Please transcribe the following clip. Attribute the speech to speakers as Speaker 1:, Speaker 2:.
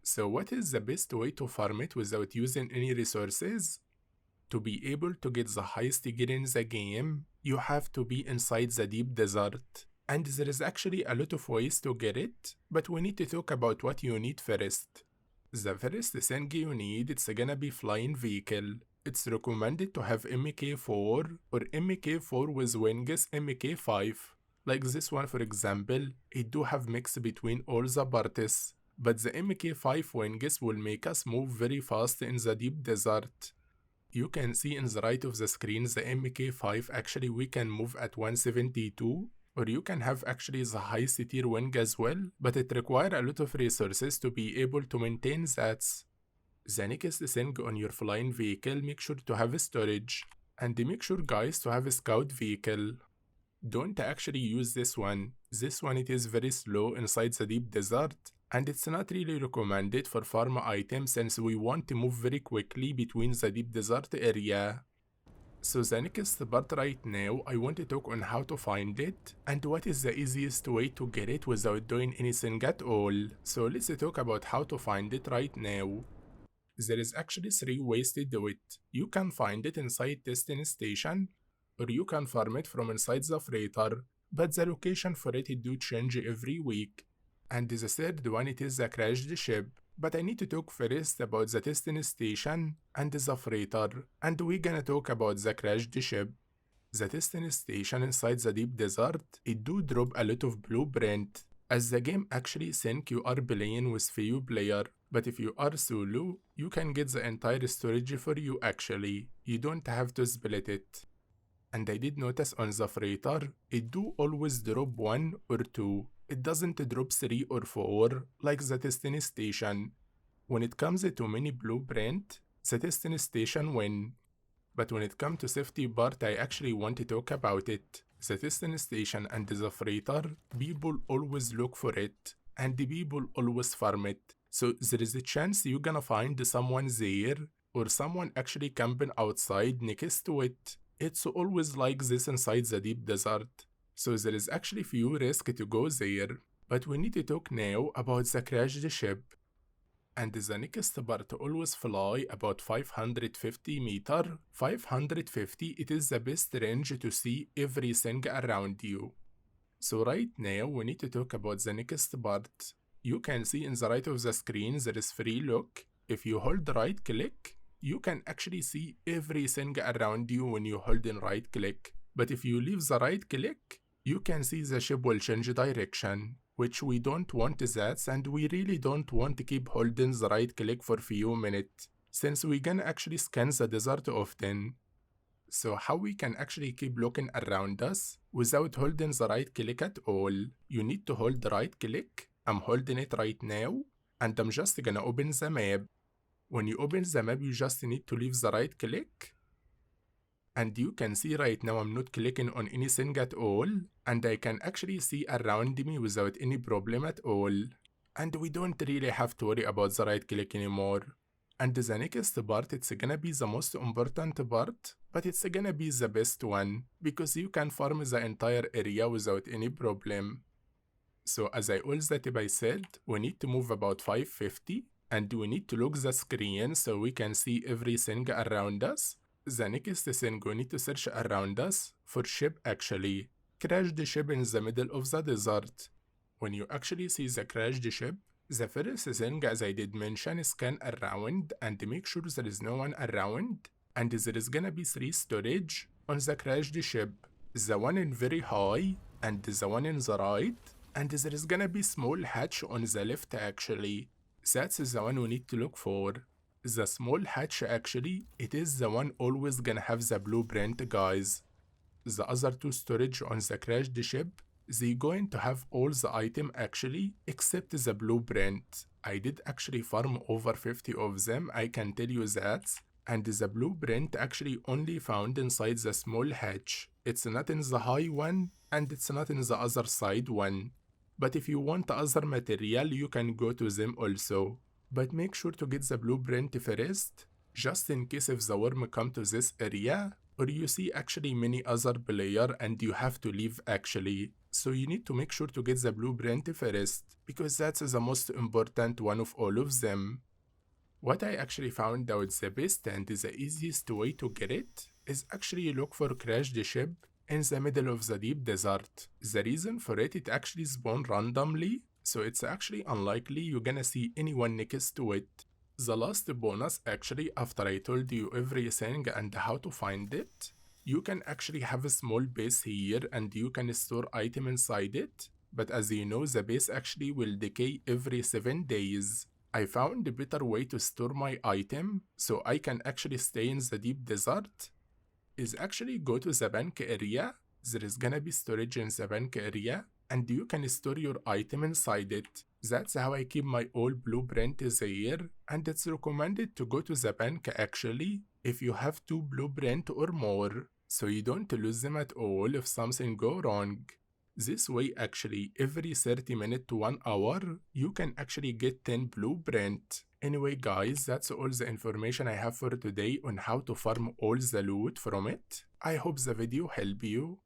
Speaker 1: So what is the best way to farm it without using any resources? To be able to get the highest gear in the game, you have to be inside the deep desert. And there is actually a lot of ways to get it, but we need to talk about what you need first. The first thing you need, it's gonna be flying vehicle. It's recommended to have Mk4 or Mk4 with wings Mk5. Like this one for example, it do have mix between all the parties, but the Mk5 wings will make us move very fast in the deep desert. You can see in the right of the screen the Mk5 actually we can move at 172, or you can have actually the highest tier wing as well, but it requires a lot of resources to be able to maintain that. The next thing on your flying vehicle, make sure to have storage, and make sure guys to have a scout vehicle. Don't actually use this one. This one it is very slow inside the deep desert, and it's not really recommended for farm items since we want to move very quickly between the deep desert area. So the next part right now, I want to talk on how to find it and what is the easiest way to get it without doing anything at all. So let's talk about how to find it right now. There is actually 3 ways to do it. You can find it inside testing station, or you can farm it from inside the freighter, but the location for it do change every week. And the third one it is the crashed ship. But I need to talk first about the testing station and the freighter, and we're gonna talk about the crashed ship. The testing station inside the deep desert, it do drop a lot of blueprint, as the game actually think you are playing with few player, but if you are solo, you can get the entire storage for you actually, you don't have to split it. And I did notice on the freighter, it do always drop 1 or 2. It doesn't drop 3 or 4 like the testing station. When it comes to mini blueprint, the testing station win. But when it comes to safety part, I actually want to talk about it. The testing station and the freighter, people always look for it, and the people always farm it. So there is a chance you're gonna find someone there, or someone actually camping outside next to it. It's always like this inside the deep desert. So there is actually few risk to go there, but we need to talk now about the crashed ship. And the next part always fly about 550 meter. 550 it is the best range to see everything around you. So right now we need to talk about the next part. You can see in the right of the screen there is free look. If you hold right click, you can actually see everything around you when you hold in right click. But if you leave the right click, you can see the ship will change direction, which we don't want that, and we really don't want to keep holding the right click for few minutes, since we can actually scan the desert often. So how we can actually keep looking around us without holding the right click at all? You need to hold the right click. I'm holding it right now, and I'm just gonna open the map. When you open the map, you just need to leave the right click. And you can see right now I'm not clicking on anything at all, and I can actually see around me without any problem at all. And we don't really have to worry about the right click anymore. And the next part, it's gonna be the most important part, but it's gonna be the best one, because you can farm the entire area without any problem. So as I always said, we need to move about 550, and we need to lock the screen so we can see everything around us. The next thing we need to search around us for ship actually. Crashed ship in the middle of the desert. When you actually see the crashed ship, the first thing as I did mention is scan around and make sure there is no one around, and there is gonna be 3 storage on the crashed ship. The one in very high and the one in the right, and there is gonna be small hatch on the left actually. That's the one we need to look for. The small hatch actually, it is the one always gonna have the blueprint guys. The other 2 storage on the crashed ship, they going to have all the item actually except the blueprint. I did actually farm over 50 of them, I can tell you that. And the blueprint actually only found inside the small hatch. It's not in the high one, and it's not in the other side one. But if you want other material, you can go to them also. But make sure to get the blueprint first, just in case if the worm come to this area, or you see actually many other player and you have to leave actually. So you need to make sure to get the blueprint first, because that's the most important one of all of them. What I actually found out the best and the easiest way to get it is actually look for crashed ship in the middle of the deep desert. The reason for it actually spawn randomly, so it's actually unlikely you're gonna see anyone next to it. The last bonus actually, after I told you everything and how to find it, you can actually have a small base here and you can store item inside it, but as you know the base actually will decay every 7 days. I found a better way to store my item so I can actually stay in the deep desert is actually go to the bank area. There is gonna be storage in the bank area and you can store your item inside it. That's how I keep my old blueprint there, and it's recommended to go to the bank actually if you have 2 blueprint or more, so you don't lose them at all if something go wrong. This way actually every 30 minutes to 1 hour you can actually get 10 blueprint. Anyway guys, that's all the information I have for today on how to farm all the loot from it. I hope the video helped you.